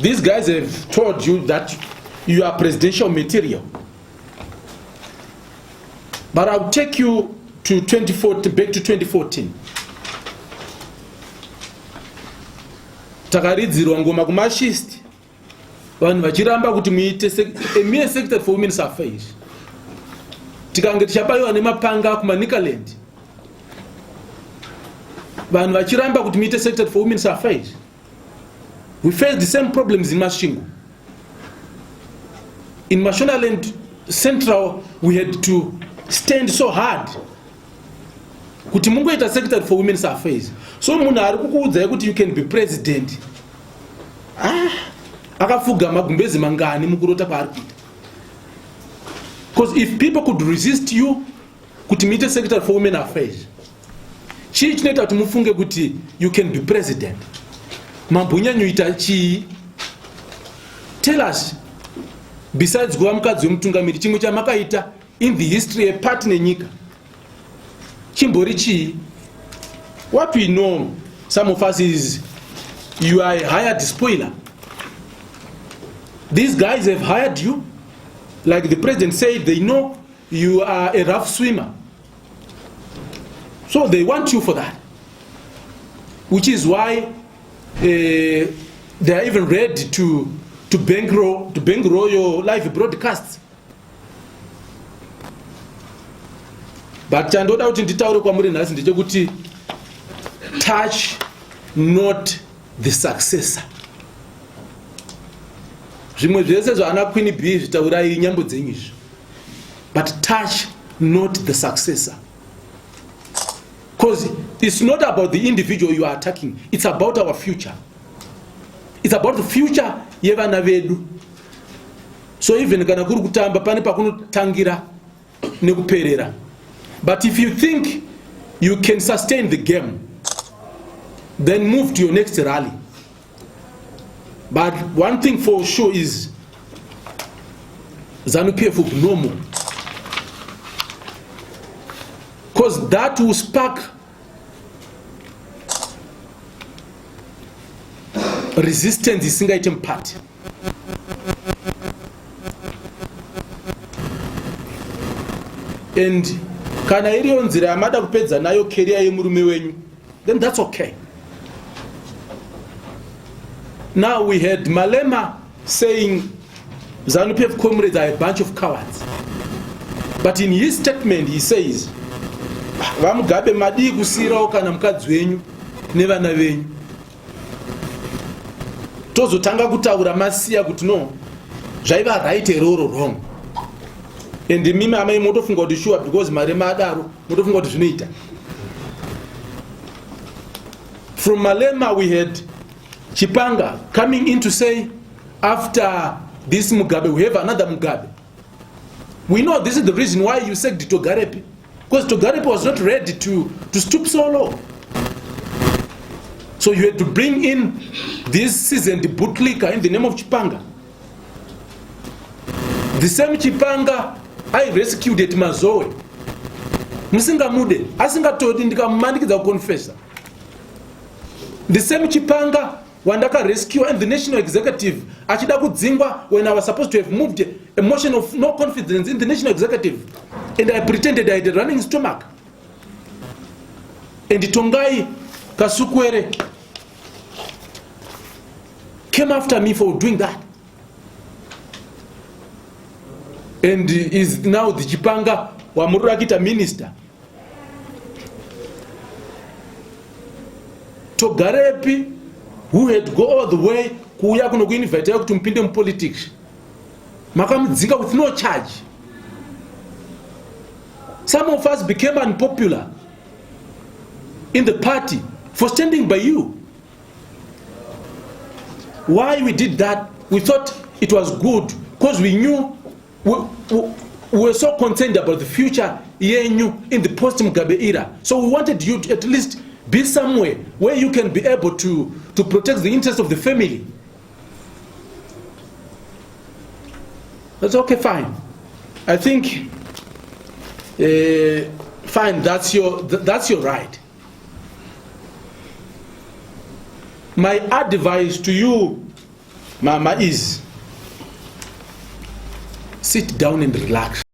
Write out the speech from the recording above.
these guys have told you that you are presidential material. But I'll take you to 2014, back to 2014. Takaridzirwa ngoma kumashist. Vanhu vachiramba kuti muite a mere secretary for women's affairs. Tikange tichabayiwa nemapanga kumaNicaland. Vanhu vachiramba kuti muite secretary for women's affairs. We face the same problems in Masvingo. In Mashonaland Central, we had to stand so hard kuti mungoita secretary for women's affairs. So munhu ari kukuudza kuti you can be president. Akafuga magumbezi mangani mukurota paari kuita. Because if people could resist you kuti muite secretary for women's affairs, chii chinoita kuti mufunge kuti you can be president. Mambunyanyoita chii? Tell us, besides kuva mukadzi wemutungamiri, chimwe chamakaita in the history part nenyika chimbori chii? What we know, some of us, is you are a hired spoiler. These guys have hired you. Like the president said, they know you are a rough swimmer. So they want you for that. Which is why they are even ready to bankroll your live broadcasts. But chandoda kuti nditaure kwamuri nhasi ndechekuti touch not the successor. Zvimwe zvese zvaana Queen B zvitaurai nyambo dzenyu izvo. But touch not the successor. Because it's not about the individual you are attacking, it's about our future. It's about the future yevana vedu. So even kana kuri kutamba pane pakunotangira nekuperera. But if you think you can sustain the game, then move to your next rally. But one thing for sure is Zanu PF will be no more. Because that will spark resistance isingaite party. And kana iriyo nzira yamada kupedza nayo career yemurume wenyu, then that's okay. Now we had Malema saying Zanu PF comrades are a bunch of cowards. But in his statement he says, Mugabe madi kusirawo kana mukadzi wenyu nevana venyu. Tozotanga kutaura masiya kuti no, zvaiva right eroro wrong. And mimi amai motofunga kuti sure because Malema adaro, motofunga kuti zvinoita. From Malema we had Chipanga coming in to say, after this Mugabe, we have another Mugabe. We know this is the reason why you said Togarepi. Because Togarepi was not ready to stoop so low. So you had to bring in this seasoned bootlicker in the name of Chipanga. The same Chipanga I rescued at Mazoe. Musinga mude, asinga todi ndikamumanikiza kuconfessa. The same Chipanga Wandaka rescue and the national executive achida kudzingwa when I was supposed to have moved a motion of no confidence in the national executive, and I pretended I had a running stomach. And Tongai Kasukwere came after me for doing that, and is now the Chipanga Wamurakita minister. Togarepi, who had to go all the way kuya kuno kuinvite kuti mpinde mu politics, makamudzinga with no charge. Some of us became unpopular in the party for standing by you. Why we did that? We thought it was good because we knew we were so concerned about the future yenyu in the post-Mugabe era. So we wanted you to at least be somewhere where you can be able to protect the interest of the family. That's okay, fine. I think, fine, that's your right. My advice to you Mama is sit down and relax.